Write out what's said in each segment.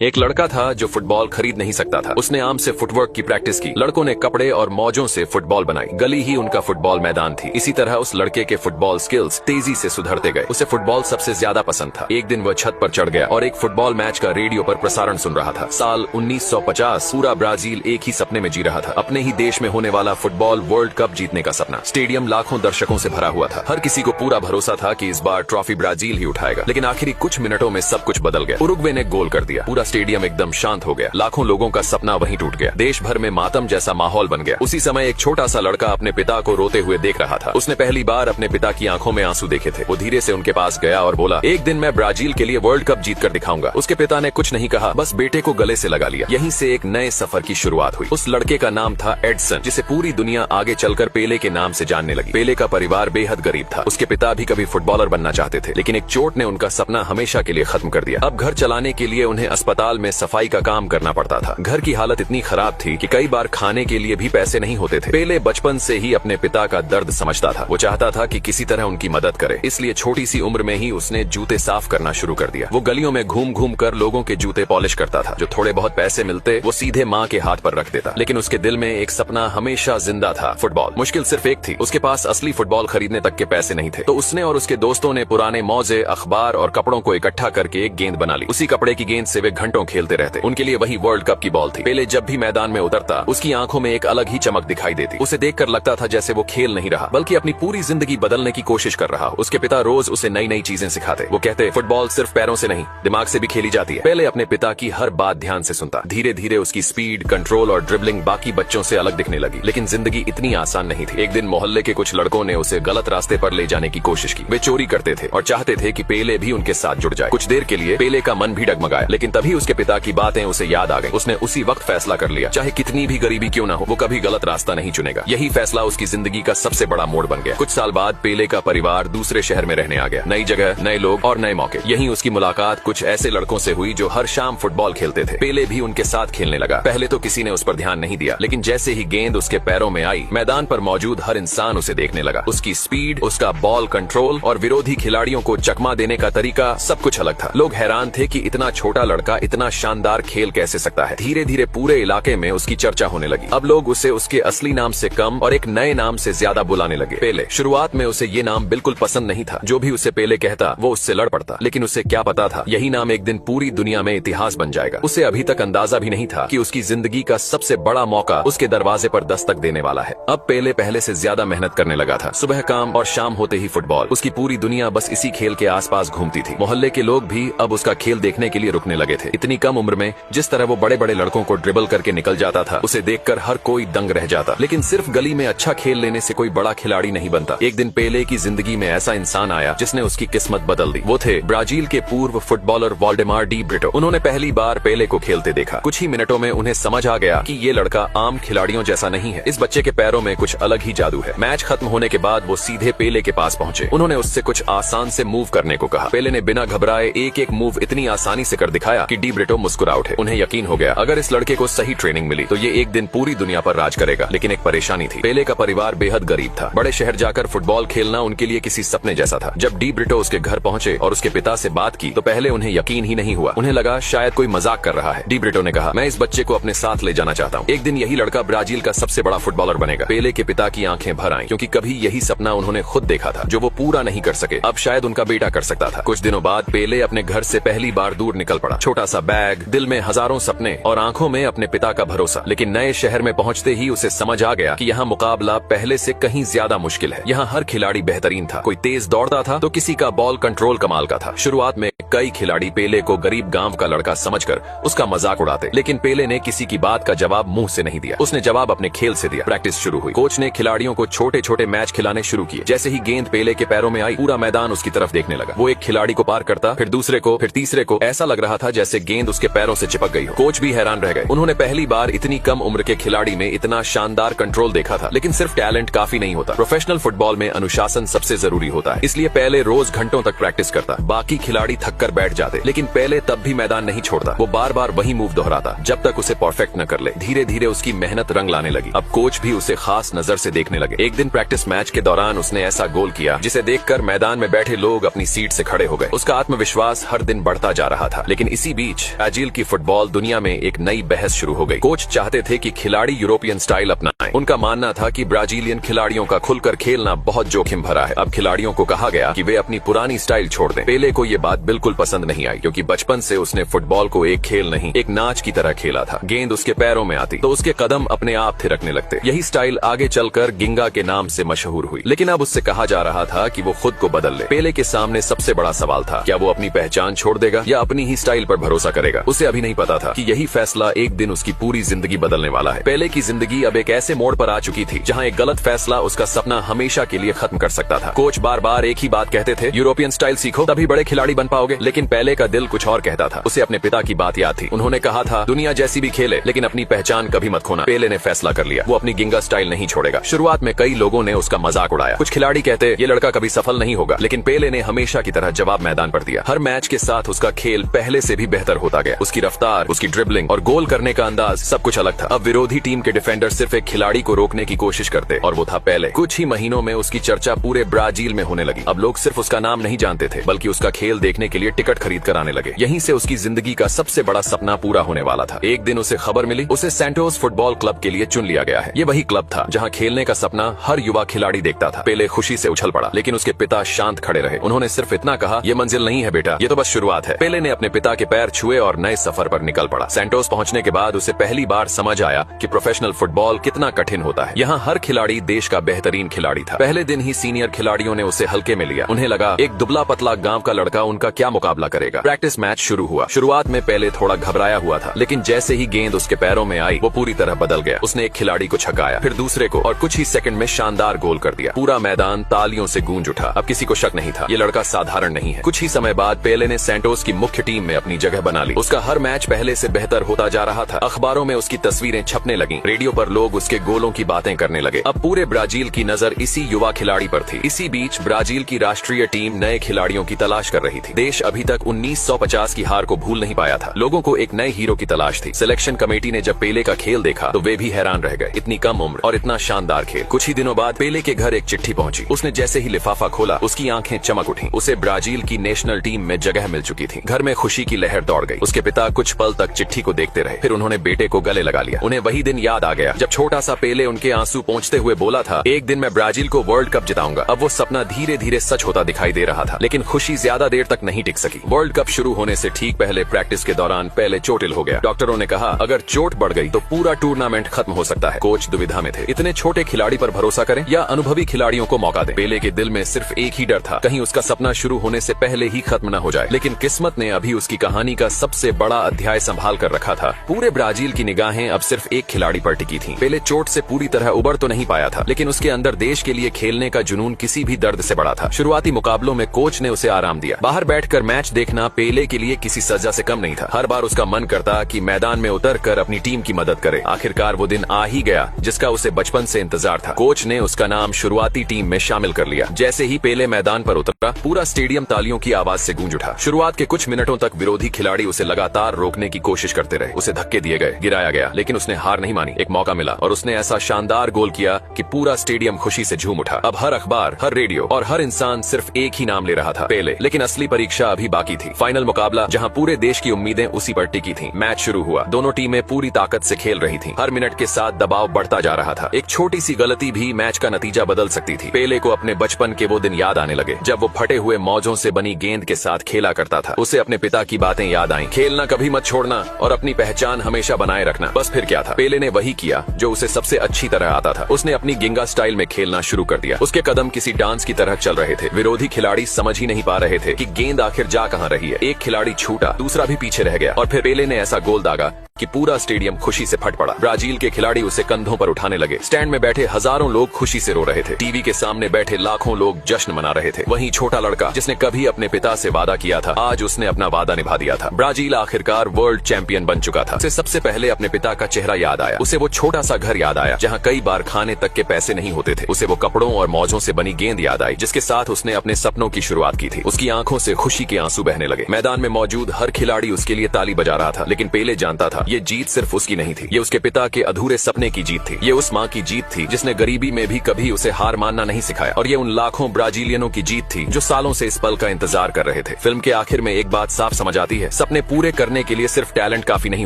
एक लड़का था जो फुटबॉल खरीद नहीं सकता था। उसने आम से फुटवर्क की प्रैक्टिस की। लड़कों ने कपड़े और मौजों से फुटबॉल बनाई। गली ही उनका फुटबॉल मैदान थी। इसी तरह उस लड़के के फुटबॉल स्किल्स तेजी से सुधरते गए। उसे फुटबॉल सबसे ज्यादा पसंद था। एक दिन वह छत पर चढ़ गया और एक फुटबॉल मैच का रेडियो पर प्रसारण सुन रहा था। साल 1950 पूरा ब्राजील एक ही सपने में जी रहा था, अपने ही देश में होने वाला फुटबॉल वर्ल्ड कप जीतने का सपना। स्टेडियम लाखों दर्शकों से भरा हुआ था। हर किसी को पूरा भरोसा था कि इस बार ट्रॉफी ब्राजील ही उठाएगा। लेकिन आखिरी कुछ मिनटों में सब कुछ बदल गया। उरुग्वे ने गोल कर दिया। पूरा स्टेडियम एकदम शांत हो गया। लाखों लोगों का सपना वहीं टूट गया। देश भर में मातम जैसा माहौल बन गया। उसी समय एक छोटा सा लड़का अपने पिता को रोते हुए देख रहा था। उसने पहली बार अपने पिता की आंखों में आंसू देखे थे। वो धीरे से उनके पास गया और बोला, एक दिन मैं ब्राजील के लिए वर्ल्ड कप जीत कर दिखाऊंगा। उसके पिता ने कुछ नहीं कहा, बस बेटे को गले से लगा लिया। यहीं से एक नए सफर की शुरुआत हुई। उस लड़के का नाम था एडसन, जिसे पूरी दुनिया आगे चलकर पेले के नाम से जानने लगी। पेले का परिवार बेहद गरीब था। उसके पिता भी कभी फुटबॉलर बनना चाहते थे, लेकिन एक चोट ने उनका सपना हमेशा के लिए खत्म कर दिया। अब घर चलाने के लिए उन्हें अस्पताल में सफाई का काम करना पड़ता था। घर की हालत इतनी खराब थी कि कई बार खाने के लिए भी पैसे नहीं होते थे। पेले बचपन से ही अपने पिता का दर्द समझता था। वो चाहता था कि किसी तरह उनकी मदद करे, इसलिए छोटी सी उम्र में ही उसने जूते साफ करना शुरू कर दिया। वो गलियों में घूम घूम कर लोगों के जूते पॉलिश करता था। जो थोड़े बहुत पैसे मिलते वो सीधे माँ के हाथ पर रख देता। लेकिन उसके दिल में एक सपना हमेशा जिंदा था, फुटबॉल। मुश्किल सिर्फ एक थी, उसके पास असली फुटबॉल खरीदने तक के पैसे नहीं थे। तो उसने और उसके दोस्तों ने पुराने मौजे, अखबार और कपड़ों को इकट्ठा करके एक गेंद बना ली। उसी कपड़े की गेंद से वे घंटों खेलते रहते। उनके लिए वही वर्ल्ड कप की बॉल थी। पेले जब भी मैदान में उतरता, उसकी आंखों में एक अलग ही चमक दिखाई देती। उसे देखकर लगता था जैसे वो खेल नहीं रहा, बल्कि अपनी पूरी जिंदगी बदलने की कोशिश कर रहा हो। उसके पिता रोज उसे नई नई चीजें सिखाते। वो कहते, फुटबॉल सिर्फ पैरों से नहीं, दिमाग से भी खेली जाती है। पेले अपने पिता की हर बात ध्यान से सुनता। धीरे धीरे उसकी स्पीड, कंट्रोल और ड्रिबलिंग बाकी बच्चों से अलग दिखने लगी। लेकिन जिंदगी इतनी आसान नहीं थी। एक दिन मोहल्ले के कुछ लड़कों ने उसे गलत रास्ते पर ले जाने की कोशिश की। वे चोरी करते थे और चाहते थे कि पेले भी उनके साथ जुड़ जाए। कुछ देर के लिए पेले का मन भी डगमगाया, लेकिन तभी उसके पिता की बातें उसे याद आ गई। उसने उसी वक्त फैसला कर लिया, चाहे कितनी भी गरीबी क्यों ना हो, वो कभी गलत रास्ता नहीं चुनेगा। यही फैसला उसकी जिंदगी का सबसे बड़ा मोड़ बन गया। कुछ साल बाद पेले का परिवार दूसरे शहर में रहने आ गया। नई जगह, नए लोग और नए मौके। यहीं उसकी मुलाकात कुछ ऐसे लड़कों से हुई जो हर शाम फुटबॉल खेलते थे। पेले भी उनके साथ खेलने लगा। पहले तो किसी ने उस पर ध्यान नहीं दिया, लेकिन जैसे ही गेंद उसके पैरों में आई, मैदान पर मौजूद हर इंसान उसे देखने लगा। उसकी स्पीड, उसका बॉल कंट्रोल और विरोधी खिलाड़ियों को चकमा देने का तरीका सब कुछ अलग था। लोग हैरान थे कि इतना छोटा लड़का इतना शानदार खेल कैसे सकता है। धीरे धीरे पूरे इलाके में उसकी चर्चा होने लगी। अब लोग उसे उसके असली नाम से कम और एक नए नाम से ज्यादा बुलाने लगे। पेले। शुरुआत में उसे ये नाम बिल्कुल पसंद नहीं था। जो भी उसे पेले कहता वो उससे लड़ पड़ता। लेकिन उसे क्या पता था, यही नाम एक दिन पूरी दुनिया में इतिहास बन जाएगा। उसे अभी तक अंदाजा भी नहीं था कि उसकी जिंदगी का सबसे बड़ा मौका उसके दरवाजे पर दस्तक देने वाला है। अब पेले पहले से ज्यादा मेहनत करने लगा था। सुबह काम और शाम होते ही फुटबॉल। उसकी पूरी दुनिया बस इसी खेल के आसपास घूमती थी। मोहल्ले के लोग भी अब उसका खेल देखने के लिए रुकने लगे थे। इतनी कम उम्र में जिस तरह वो बड़े बड़े लड़कों को ड्रिबल करके निकल जाता था, उसे देखकर हर कोई दंग रह जाता। लेकिन सिर्फ गली में अच्छा खेल लेने से कोई बड़ा खिलाड़ी नहीं बनता। एक दिन पेले की जिंदगी में ऐसा इंसान आया जिसने उसकी किस्मत बदल दी। वो थे ब्राजील के पूर्व फुटबॉलर वाल्डेमार डी ब्रिटो। उन्होंने पहली बार पेले को खेलते देखा। कुछ ही मिनटों में उन्हें समझ आ गया कि ये लड़का आम खिलाड़ियों जैसा नहीं है। इस बच्चे के पैरों में कुछ अलग ही जादू है। मैच खत्म होने के बाद वो सीधे पेले के पास पहुंचे। उन्होंने उससे कुछ आसान से मूव करने को कहा। पेले ने बिना घबराए एक एक मूव इतनी आसानी से कर दिखाया कि डी ब्रिटो मुस्कुरा उठे। उन्हें यकीन हो गया, अगर इस लड़के को सही ट्रेनिंग मिली तो ये एक दिन पूरी दुनिया पर राज करेगा। लेकिन एक परेशानी थी। पेले का परिवार बेहद गरीब था। बड़े शहर जाकर फुटबॉल खेलना उनके लिए किसी सपने जैसा था। जब डी ब्रिटो उसके घर पहुंचे और उसके पिता से बात की तो पहले उन्हें यकीन ही नहीं हुआ। उन्हें लगा शायद कोई मजाक कर रहा है। डी ब्रिटो ने कहा, मैं इस बच्चे को अपने साथ ले जाना चाहता हूँ। एक दिन यही लड़का ब्राजील का सबसे बड़ा फुटबॉलर बनेगा। पेले के पिता की आंखें भर आईं, क्योंकि कभी यही सपना उन्होंने खुद देखा था, जो वो पूरा नहीं कर सके। अब शायद उनका बेटा कर सकता था। कुछ दिनों बाद पेले अपने घर से पहली बार दूर निकल पड़ा। छोटा सा बैग, दिल में हजारों सपने और आंखों में अपने पिता का भरोसा। लेकिन नए शहर में पहुंचते ही उसे समझ आ गया कि यहाँ मुकाबला पहले से कहीं ज्यादा मुश्किल है। यहाँ हर खिलाड़ी बेहतरीन था। कोई तेज दौड़ता था तो किसी का बॉल कंट्रोल कमाल का था। शुरुआत में कई खिलाड़ी पेले को गरीब गांव का लड़का समझकर उसका मजाक उड़ाते, लेकिन पेले ने किसी की बात का जवाब मुंह से नहीं दिया। उसने जवाब अपने खेल से दिया। प्रैक्टिस शुरू हुई। कोच ने खिलाड़ियों को छोटे छोटे मैच खिलाने शुरू किए। जैसे ही गेंद पेले के पैरों में आई, पूरा मैदान उसकी तरफ देखने लगा। वो एक खिलाड़ी को पार करता, फिर दूसरे को, फिर तीसरे को। ऐसा लग रहा था जैसे गेंद उसके पैरों से चिपक गई हो। कोच भी हैरान रह गए। उन्होंने पहली बार इतनी कम उम्र के खिलाड़ी में इतना शानदार कंट्रोल देखा था। लेकिन सिर्फ टैलेंट काफी नहीं होता। प्रोफेशनल फुटबॉल में अनुशासन सबसे जरूरी होता है। इसलिए पेले रोज घंटों तक प्रैक्टिस करता। बाकी खिलाड़ी थक कर बैठ जाते, लेकिन पेले तब भी मैदान नहीं छोड़ता। वो बार बार वही मूव दोहराता जब तक उसे परफेक्ट न कर ले। धीरे धीरे उसकी मेहनत रंग लाने लगी। अब कोच भी उसे खास नजर से देखने लगे। एक दिन प्रैक्टिस मैच के दौरान उसने ऐसा गोल किया जिसे देखकर मैदान में बैठे लोग अपनी सीट से खड़े हो गए। उसका आत्मविश्वास हर दिन बढ़ता जा रहा था। लेकिन इसी बीच बीच ब्राजील की फुटबॉल दुनिया में एक नई बहस शुरू हो गई। कोच चाहते थे कि खिलाड़ी यूरोपियन स्टाइल अपनाएं। उनका मानना था कि ब्राजीलियन खिलाड़ियों का खुलकर खेलना बहुत जोखिम भरा है। अब खिलाड़ियों को कहा गया कि वे अपनी पुरानी स्टाइल छोड़ दें। पेले को ये बात बिल्कुल पसंद नहीं आई, क्योंकि बचपन से उसने फुटबॉल को एक खेल नहीं, एक नाच की तरह खेला था। गेंद उसके पैरों में आती तो उसके कदम अपने आप थिरकने लगते। यही स्टाइल आगे चलकर गिंगा के नाम से मशहूर हुई। लेकिन अब उससे कहा जा रहा था कि वो खुद को बदल ले। पेले के सामने सबसे बड़ा सवाल था, क्या वो अपनी पहचान छोड़ देगा या अपनी ही स्टाइल पर भरोसा करेगा। उसे अभी नहीं पता था कि यही फैसला एक दिन उसकी पूरी जिंदगी बदलने वाला है। पेले की जिंदगी अब एक ऐसे मोड़ पर आ चुकी थी जहां एक गलत फैसला उसका सपना हमेशा के लिए खत्म कर सकता था। कोच बार बार एक ही बात कहते थे, यूरोपियन स्टाइल सीखो तभी बड़े खिलाड़ी बन पाओगे। लेकिन पेले का दिल कुछ और कहता था। उसे अपने पिता की बात याद थी। उन्होंने कहा था, दुनिया जैसी भी खेले लेकिन अपनी पहचान कभी मत खोना। पेले ने फैसला कर लिया, वो अपनी गिंगा स्टाइल नहीं छोड़ेगा। शुरुआत में कई लोगों ने उसका मजाक उड़ाया। कुछ खिलाड़ी कहते, ये लड़का कभी सफल नहीं होगा। लेकिन पेले ने हमेशा की तरह जवाब मैदान पर दिया। हर मैच के साथ उसका खेल पहले से भी बेहतर होता गया। उसकी रफ्तार, उसकी ड्रिबलिंग और गोल करने का अंदाज सब कुछ अलग था। अब विरोधी टीम के डिफेंडर सिर्फ एक खिलाड़ी को रोकने की कोशिश करते और वो था पेले। कुछ ही महीनों में उसकी चर्चा पूरे ब्राजील में होने लगी। अब लोग सिर्फ उसका नाम नहीं जानते थे, बल्कि उसका खेल देखने के लिए टिकट खरीद कर आने लगे। यहीं से उसकी जिंदगी का सबसे बड़ा सपना पूरा होने वाला था। एक दिन उसे खबर मिली, उसे सैंटोस फुटबॉल क्लब के लिए चुन लिया गया है। ये वही क्लब था जहां खेलने का सपना हर युवा खिलाड़ी देखता था। पेले खुशी से उछल पड़ा, लेकिन उसके पिता शांत खड़े रहे। उन्होंने सिर्फ इतना कहा, ये मंजिल नहीं है बेटा, ये तो बस शुरुआत है। पेले ने अपने पिता के पैर छुए और नए सफर पर निकल पड़ा। सैंटोस पहुंचने के बाद उसे पहली बार समझ आया कि प्रोफेशनल फुटबॉल कितना कठिन होता है। यहाँ हर खिलाड़ी देश का बेहतरीन खिलाड़ी था। पहले दिन ही सीनियर खिलाड़ियों ने उसे हल्के में लिया। उन्हें लगा एक दुबला पतला गांव का लड़का उनका क्या मुकाबला करेगा। प्रैक्टिस मैच शुरू हुआ। शुरुआत में पेले थोड़ा घबराया हुआ था, लेकिन जैसे ही गेंद उसके पैरों में आई वो पूरी तरह बदल गया। उसने एक खिलाड़ी को छकाया, फिर दूसरे को, और कुछ ही सेकंड में शानदार गोल कर दिया। पूरा मैदान तालियों से गूंज उठा। अब किसी को शक नहीं था, ये लड़का साधारण नहीं है। कुछ ही समय बाद पेले ने सैंटोस की मुख्य टीम में अपनी जगह बना ली। उसका हर मैच पहले से बेहतर होता जा रहा था। अखबारों में उसकी तस्वीरें छपने लगी, रेडियो पर लोग उसके गोलों की बातें करने लगे। अब पूरे ब्राजील की नजर इसी युवा खिलाड़ी पर थी। इसी बीच ब्राजील की राष्ट्रीय टीम नए खिलाड़ियों की तलाश कर रही थी। देश अभी तक 1950 की हार को भूल नहीं पाया था। लोगों को एक नए हीरो की तलाश थी। सिलेक्शन कमेटी ने जब पेले का खेल देखा तो वे भी हैरान रह गए। इतनी कम उम्र और इतना शानदार खेल। कुछ ही दिनों बाद पेले के घर एक चिट्ठी पहुंची। उसने जैसे ही लिफाफा खोला उसकी आंखें चमक उठी। उसे ब्राजील की नेशनल टीम में जगह मिल चुकी थी। घर में खुशी की लहर दौड़ गई। उसके पिता कुछ पल तक चिट्ठी को देखते रहे, फिर उन्होंने बेटे को गले लगा लिया। उन्हें वही दिन याद आ गया जब छोटा सा पेले उनके आंसू पोंछते हुए बोला था, एक दिन मैं ब्राजील को वर्ल्ड कप जिताऊंगा। अब वो सपना धीरे धीरे सच होता दिखाई दे रहा था, लेकिन खुशी ज्यादा देर तक नहीं टिक सकी। वर्ल्ड कप शुरू होने से ठीक पहले प्रैक्टिस के दौरान पेले चोटिल हो गया। डॉक्टरों ने कहा, अगर चोट बढ़ गई तो पूरा टूर्नामेंट खत्म हो सकता है। कोच दुविधा में थे, इतने छोटे खिलाड़ी पर भरोसा करें या अनुभवी खिलाड़ियों को मौका दें। पेले के दिल में सिर्फ एक ही डर था, कहीं उसका सपना शुरू होने से पहले ही खत्म न हो जाए। लेकिन किस्मत ने अभी उसकी कहानी का सबसे बड़ा अध्याय संभाल कर रखा था। पूरे ब्राजील की निगाहें अब सिर्फ एक खिलाड़ी पर टिकी थी। पेले चोट से पूरी तरह उबर तो नहीं पाया था, लेकिन उसके अंदर देश के लिए खेलने का जुनून किसी भी दर्द से बड़ा था। शुरुआती मुकाबलों में कोच ने उसे आराम दिया। बाहर बैठकर मैच देखना पेले के लिए किसी सजा से कम नहीं था। हर बार उसका मन करता कि मैदान में उतरकर अपनी टीम की मदद करे। आखिरकार वो दिन आ ही गया जिसका उसे बचपन से इंतजार था। कोच ने उसका नाम शुरुआती टीम में शामिल कर लिया। जैसे ही पेले मैदान पर उतरा, पूरा स्टेडियम तालियों की आवाज से गूंज उठा। शुरुआत के कुछ मिनटों तक विरोधी खिलाड़ी उसे लगातार रोकने की कोशिश करते रहे। उसे धक्के दिए गए, गिराया गया, लेकिन उसने हार नहीं मानी। एक मौका मिला और उसने ऐसा शानदार गोल किया कि पूरा स्टेडियम खुशी से झूम उठा। अब हर अखबार, हर रेडियो और हर इंसान सिर्फ एक ही नाम ले रहा था, पेले। लेकिन असली परीक्षा अभी बाकी थी। फाइनल मुकाबला जहां पूरे देश की उम्मीदें उसी पर टिकी थीं। मैच शुरू हुआ। दोनों टीमें पूरी ताकत से खेल रही थीं। हर मिनट के साथ दबाव बढ़ता जा रहा था। एक छोटी सी गलती भी मैच का नतीजा बदल सकती थी। पेले को अपने बचपन के वो दिन याद आने लगे जब वो फटे हुए मौजों से बनी गेंद के साथ खेला करता था। उसे अपने पिता की बातें याद आईं, खेलना कभी मत छोड़ना और अपनी पहचान हमेशा बनाए रखना। बस फिर क्या था, पेले ने वही किया जो उसे सबसे अच्छी तरह आता था। उसने अपनी गिंगा स्टाइल में खेलना शुरू कर दिया। उसके कदम किसी डांस की तरह चल रहे थे। विरोधी खिलाड़ी समझ ही नहीं पा रहे थे कि गेंद आखिर जा कहां रही है। एक खिलाड़ी छूटा, दूसरा भी पीछे रह गया और फिर पेले ने ऐसा गोल दागा कि पूरा स्टेडियम खुशी से फट पड़ा। ब्राजील के खिलाड़ी उसे कंधों पर उठाने लगे। स्टैंड में बैठे हजारों लोग खुशी से रो रहे थे। टीवी के सामने बैठे लाखों लोग जश्न मना रहे थे। वहीं छोटा लड़का जिसने कभी अपने पिता से वादा किया था, आज उसने अपना वादा निभा दिया था। ब्राजील आखिरकार वर्ल्ड चैंपियन बन चुका था। उसे सबसे पहले अपने पिता का चेहरा याद आया। उसे वो छोटा सा घर याद आया जहाँ कई बार खाने तक के पैसे नहीं होते थे। उसे वो कपड़ों और मौजों से बनी गेंद याद आई जिसके साथ उसने अपने सपनों की शुरुआत की थी। उसकी आंखों से खुशी के आंसू बहने लगे। मैदान में मौजूद हर खिलाड़ी उसके लिए ताली बजा रहा था, लेकिन पेले जानता था ये जीत सिर्फ उसकी नहीं थी, ये उसके पिता के अधूरे सपने की जीत थी। ये उस माँ की जीत थी जिसने गरीबी में भी कभी उसे हार मानना नहीं सिखाया। और ये उन लाखों ब्राजीलियनों की जीत थी जो सालों से इस पल का इंतजार कर रहे थे। फिल्म के आखिर में एक बात साफ समझ आती है, सपने पूरे करने के लिए सिर्फ टैलेंट काफी नहीं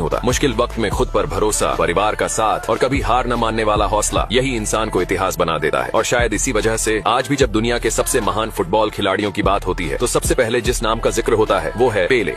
होता। मुश्किल वक्त में खुद पर भरोसा, परिवार का साथ और कभी हार न मानने वाला हौसला, यही इंसान को इतिहास बना देता है। और शायद इसी वजह से आज भी जब दुनिया के सबसे महान फुटबॉल खिलाड़ियों की बात होती है तो सबसे पहले जिस नाम का जिक्र होता है वो है पेले।